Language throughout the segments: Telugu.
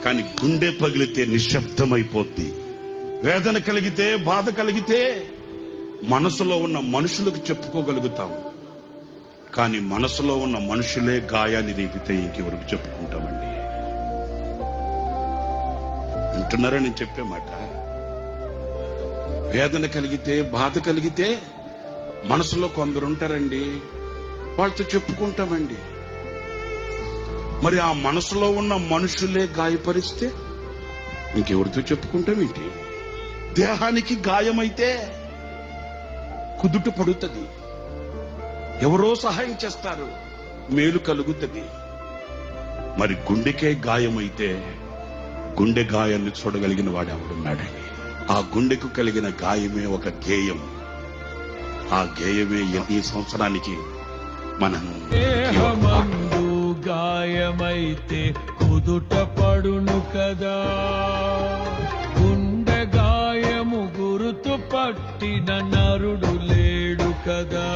కానీ గుండె పగిలితే నిశ్శబ్దమైపోద్ది. వేదన కలిగితే, బాధ కలిగితే మనసులో ఉన్న మనుషులకు చెప్పుకోగలుగుతాం. కానీ మనసులో ఉన్న మనుషులే గాయాన్ని రేపితే ఇంకెవరికి చెప్పుకుంటామండి? వింటున్నారా నేను చెప్పే మాట? వేదన కలిగితే, బాధ కలిగితే మనసులో కొందరు ఉంటారండి, వాళ్ళతో చెప్పుకుంటామండి. మరి ఆ మనసులో ఉన్న మనుషులే గాయపరిస్తే ఇంకెవరితో చెప్పుకుంటామేంటి? దేహానికి గాయమైతే కుదుట పడుతుంది, ఎవరో సహాయం చేస్తారు, మేలు కలుగుతుంది. మరి గుండెకే గాయమైతే గుండె గాయాన్ని చూడగలిగిన వాడు ఎవడున్నాడండి? ఆ గుండెకు కలిగిన గాయమే ఒక గేయం. ఆ గేయమే ఈ సంవత్సరానికి మనం దేహమందు గాయమైతే కుదుట పడును కదా, గుండె గాయము గురుతు పట్టిన నరుడు లేడు కదా.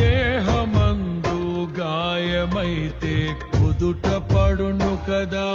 దేహమందు గాయమైతే కుదుట పడును కదా,